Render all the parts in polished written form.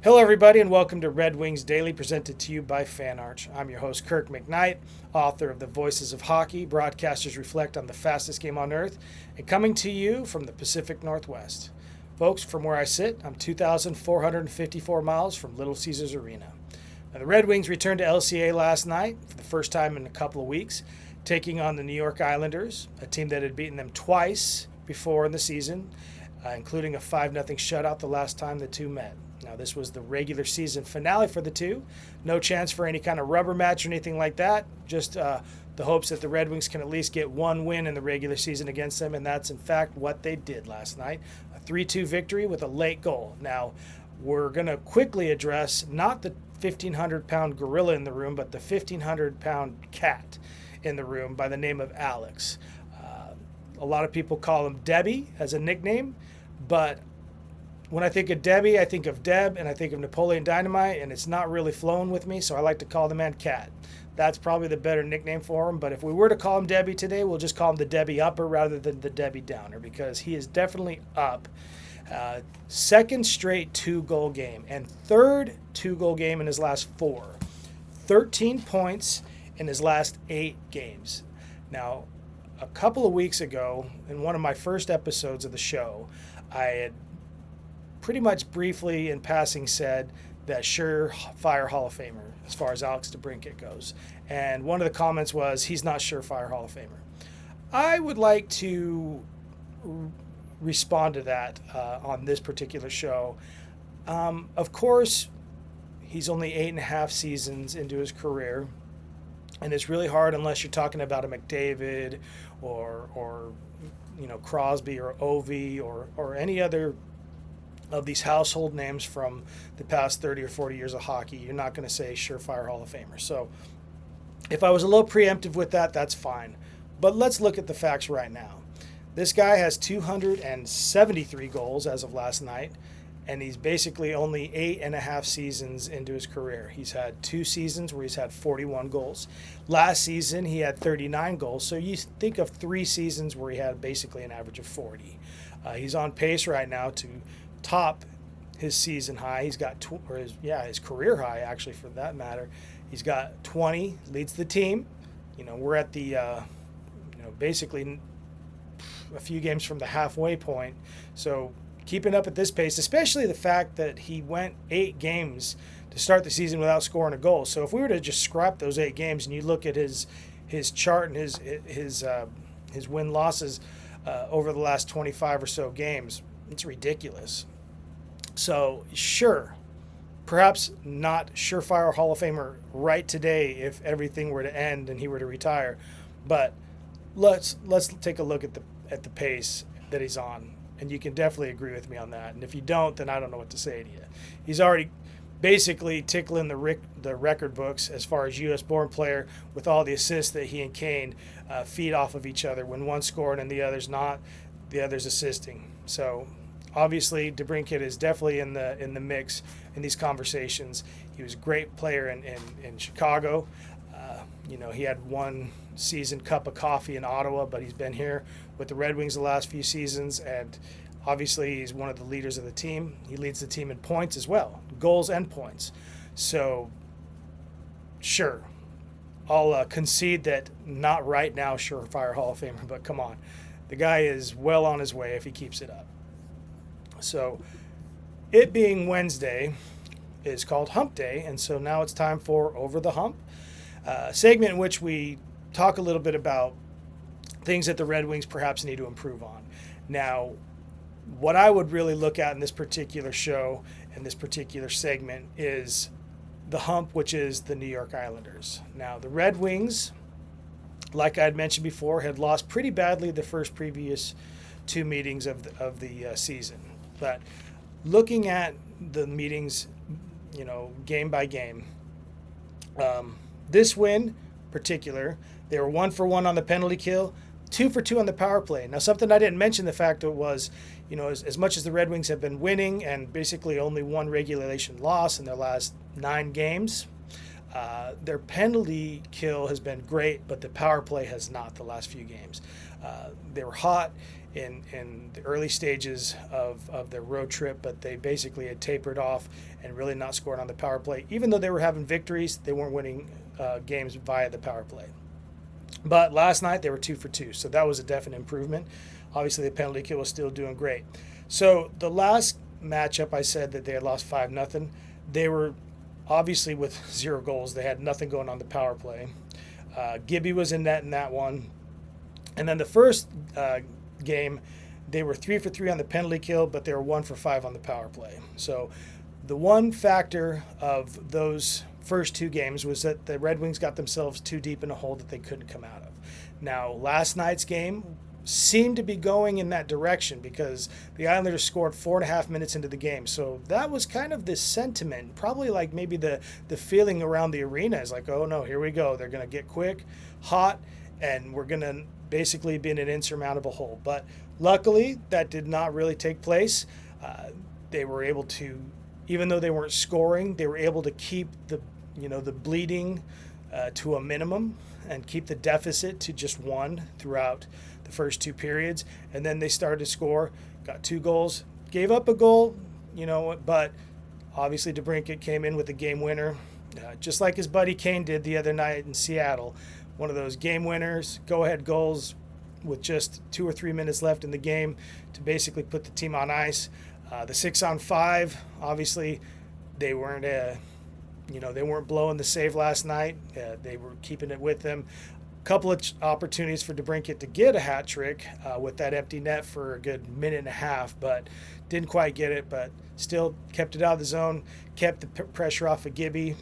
Hello, everybody, and welcome to Red Wings Daily, presented to you by FanArch. I'm your host, Kirk MckNight, author of The Voices of Hockey, Broadcasters Reflect on the Fastest Game on Earth, and coming to you from the Pacific Northwest. Folks, from where I sit, I'm 2,454 miles from Little Caesars Arena. Now, the Red Wings returned to LCA last night for the first time in a couple of weeks, taking on the New York Islanders, a team that had beaten them twice before in the season, including a 5-0 shutout the last time the two met. Now, this was the regular season finale for the two. No chance for any kind of rubber match or anything like that. Just the hopes that the Red Wings can at least get one win in the regular season against them, and that's, in fact, what they did last night. A 3-2 victory with a late goal. Now, we're going to quickly address not the 1,500-pound gorilla in the room, but the 1,500-pound cat in the room by the name of Alex. A lot of people call him Debbie as a nickname, but when I think of Debbie, I think of Deb, and I think of Napoleon Dynamite, and it's not really flowing with me, so I like to call the man Cat. That's probably the better nickname for him, but if we were to call him Debbie today, we'll just call him the Debbie Upper rather than the Debbie Downer, because he is definitely up. Second straight 2-goal game, and third 2-goal game in his last 4. 13 points in his last 8 games. Now, a couple of weeks ago, in one of my first episodes of the show, I had pretty much briefly in passing said that surefire Hall of Famer as far as Alex DeBrincat goes. And one of the comments was, he's not surefire Hall of Famer. I would like to respond to that on this particular show. Of course, he's only 8.5 seasons into his career. And it's really hard unless you're talking about a McDavid or Crosby or Ovi or any other of these household names from the past 30 or 40 years of hockey. You're not going to say surefire Hall of Famer. So if I was a little preemptive with that, that's fine. But let's look at the facts right now. This guy has 273 goals as of last night, and he's basically only 8.5 seasons into his career. He's had 2 seasons where he's had 41 goals. Last season, he had 39 goals. So you think of 3 seasons where he had basically an average of 40. He's on pace right now to top his season high. He's got his career high, actually, for that matter. He's got 20, leads the team. We're at the basically a few games from the halfway point. So keeping up at this pace, especially the fact that he went 8 games to start the season without scoring a goal. So if we were to just scrap those 8 games and you look at his chart and his win losses over the last 25 or so games, it's ridiculous. So, sure, perhaps not surefire Hall of Famer right today if everything were to end and he were to retire, but let's take a look at the pace that he's on, and you can definitely agree with me on that. And if you don't, then I don't know what to say to you. He's already basically tickling the record books as far as U.S.-born player with all the assists that he and Kane feed off of each other. When one's scoring and the other's not, the other's assisting. So obviously, DeBrincat is definitely in the mix in these conversations. He was a great player in Chicago. He had one season cup of coffee in Ottawa, but he's been here with the Red Wings the last few seasons, and obviously he's one of the leaders of the team. He leads the team in points as well, goals and points. So, sure, I'll concede that not right now surefire Hall of Famer, but come on. The guy is well on his way if he keeps it up. So, it being Wednesday is called Hump Day, and so now it's time for Over the Hump, a segment in which we talk a little bit about things that the Red Wings perhaps need to improve on. Now, what I would really look at in this particular show and this particular segment is the hump, which is the New York Islanders. Now, the Red Wings, like I had mentioned before, had lost pretty badly the first previous 2 meetings of the season. But looking at the meetings, game by game, this win in particular, they were 1 for 1 on the penalty kill, 2 for 2 on the power play. Now, something I didn't mention, the fact it was, as much as the Red Wings have been winning and basically only 1 regulation loss in their last 9 games, their penalty kill has been great, but the power play has not the last few games. They were hot in the early stages of their road trip, but they basically had tapered off and really not scored on the power play. Even though they were having victories, they weren't winning games via the power play. But last night they were 2 for 2, so that was a definite improvement. Obviously, the penalty kill was still doing great. So the last matchup, I said that they had lost 5-0. They were obviously with 0 goals. They had nothing going on the power play. Gibby was in net in that one. And then the first game, they were 3 for 3 on the penalty kill, but they were 1 for 5 on the power play. So the one factor of those first 2 games was that the Red Wings got themselves too deep in a hole that they couldn't come out of. Now, last night's game seemed to be going in that direction because the Islanders scored 4.5 minutes into the game. So that was kind of the sentiment, probably like maybe the feeling around the arena is like, oh no, here we go. They're going to get quick, hot, and we're going to basically be in an insurmountable hole. But luckily, that did not really take place. They were able to, even though they weren't scoring, they were able to keep the bleeding to a minimum and keep the deficit to just 1 throughout the first 2 periods. And then they started to score, got 2 goals, gave up a goal, but obviously DeBrincat came in with a game winner, just like his buddy Kane did the other night in Seattle. One of those game winners, go-ahead goals with just 2 or 3 minutes left in the game to basically put the team on ice. The 6-on-5, obviously, they weren't they weren't blowing the save last night. They were keeping it with them. Couple of opportunities for DeBrincat to get a hat trick with that empty net for a good minute and a half, but didn't quite get it, but still kept it out of the zone, kept the pressure off of Gibby.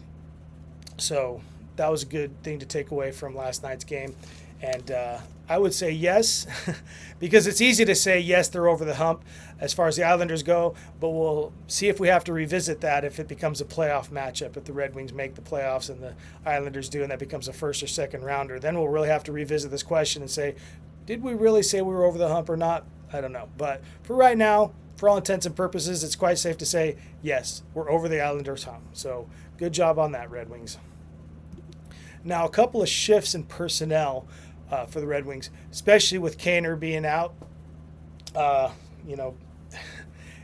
So that was a good thing to take away from last night's game. And I would say yes, because it's easy to say yes, they're over the hump as far as the Islanders go, but we'll see if we have to revisit that if it becomes a playoff matchup. If the Red Wings make the playoffs and the Islanders do, and that becomes a first or second rounder, then we'll really have to revisit this question and say, did we really say we were over the hump or not? I don't know. But for right now, for all intents and purposes, it's quite safe to say, yes, we're over the Islanders' hump. So good job on that, Red Wings. Now, a couple of shifts in personnel for the Red Wings, especially with Kaner being out.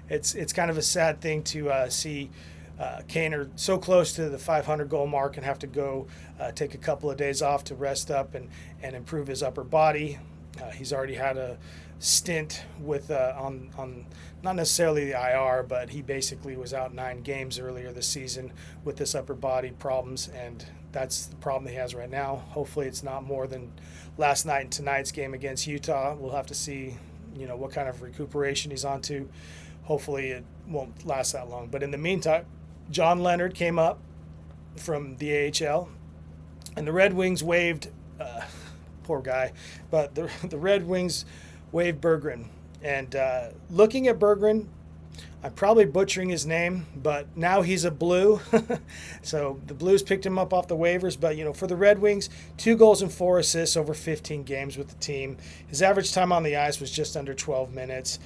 It's kind of a sad thing to see Kaner so close to the 500 goal mark and have to go take a couple of days off to rest up and improve his upper body. He's already had a stint with on not necessarily the IR, but he basically was out 9 games earlier this season with this upper body problems, and that's the problem he has right now. Hopefully it's not more than last night and tonight's game against Utah. We'll have to see, what kind of recuperation he's on to. Hopefully it won't last that long. But in the meantime, John Leonard came up from the AHL, and the Red Wings waived, poor guy, but the Red Wings waived Berggren. And looking at Berggren, I'm probably butchering his name, but now he's a Blue. So the Blues picked him up off the waivers. But, for the Red Wings, 2 goals and 4 assists over 15 games with the team. His average time on the ice was just under 12 minutes.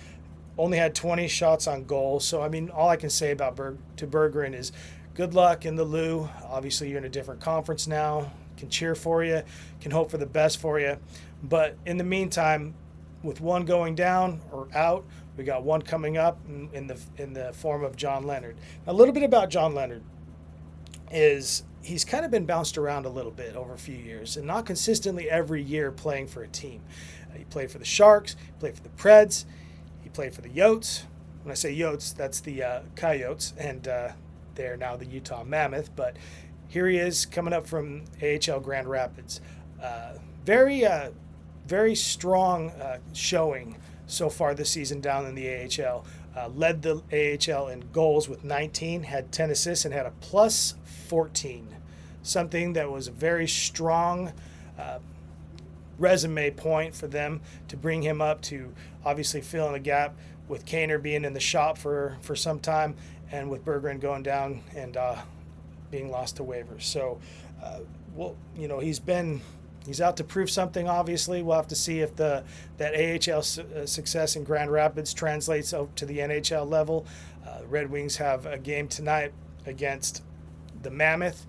Only had 20 shots on goal. So, all I can say about Berggren is good luck in the Lou. Obviously, you're in a different conference now. Can cheer for you. Can hope for the best for you. But in the meantime, with one going down or out, we got one coming up in the form of John Leonard. A little bit about John Leonard is he's kind of been bounced around a little bit over a few years and not consistently every year playing for a team. He played for the Sharks, he played for the Preds, he played for the Yotes. When I say Yotes, that's the Coyotes, and they're now the Utah Mammoth. But here he is coming up from AHL Grand Rapids. Very strong showing so far this season down in the AHL. Led the AHL in goals with 19, had 10 assists, and had a plus 14. Something that was a very strong resume point for them to bring him up to obviously fill in the gap with Kaner being in the shop for some time and with Berggren going down and being lost to waivers. So, he's out to prove something, obviously. We'll have to see if that AHL success in Grand Rapids translates out to the NHL level. The Red Wings have a game tonight against the Mammoth.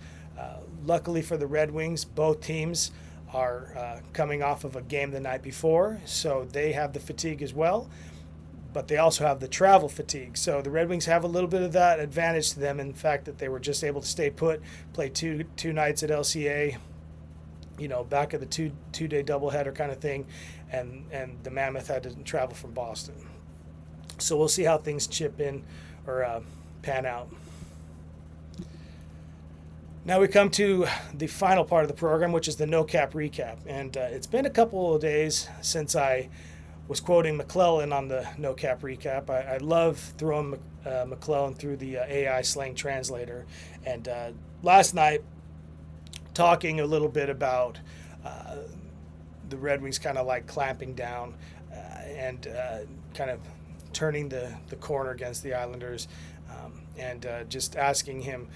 Luckily for the Red Wings, both teams are coming off of a game the night before, so they have the fatigue as well. But they also have the travel fatigue. So the Red Wings have a little bit of that advantage to them in the fact that they were just able to stay put, play two nights at LCA, back of the two-day doubleheader kind of thing, and the Mammoth had to travel from Boston. So we'll see how things chip in or pan out. Now we come to the final part of the program, which is the no-cap recap. And it's been a couple of days since I was quoting McClellan on the no-cap recap. I love throwing McClellan through the AI slang translator. And last night, talking a little bit about the Red Wings kind of like clamping down and kind of turning the corner against the Islanders, and just asking him.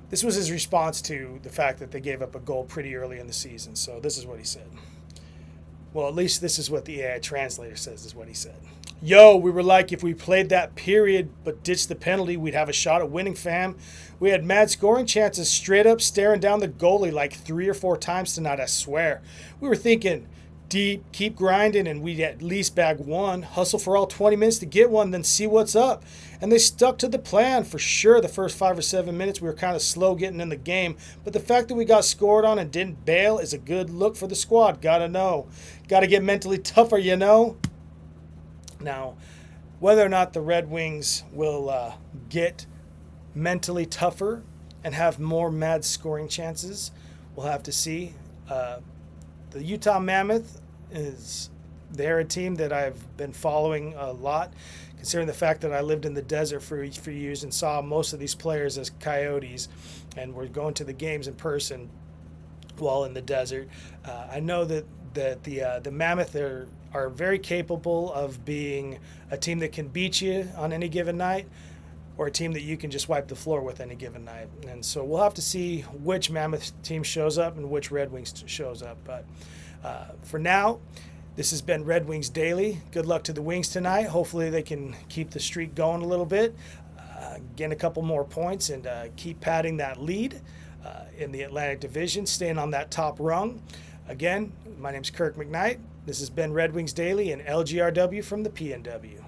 This was his response to the fact that they gave up a goal pretty early in the season. So this is what he said. Well, at least this is what the AI translator says is what he said. Yo, we were like, if we played that period but ditched the penalty, we'd have a shot at winning, fam. We had mad scoring chances straight up staring down the goalie like 3 or 4 times tonight, I swear. We were thinking deep, keep grinding, and we'd at least bag one, hustle for all 20 minutes to get one, then see what's up. And they stuck to the plan for sure. The first 5 or 7 minutes, we were kind of slow getting in the game, but the fact that we got scored on and didn't bail is a good look for the squad. Gotta know. Gotta get mentally tougher, Now, whether or not the Red Wings will get mentally tougher and have more mad scoring chances, we'll have to see. The Utah Mammoth they're a team that I've been following a lot, considering the fact that I lived in the desert for years and saw most of these players as Coyotes, and we're going to the games in person while in the desert. I know that the Mammoth are very capable of being a team that can beat you on any given night, or a team that you can just wipe the floor with any given night. And so we'll have to see which Mammoth team shows up and which Red Wings shows up. But for now, this has been Red Wings Daily. Good luck to the Wings tonight. Hopefully they can keep the streak going a little bit, gain a couple more points, and keep padding that lead in the Atlantic Division, staying on that top rung. Again, my name's Kirk MckNight. This has been Red Wings Daily and LGRW from the PNW.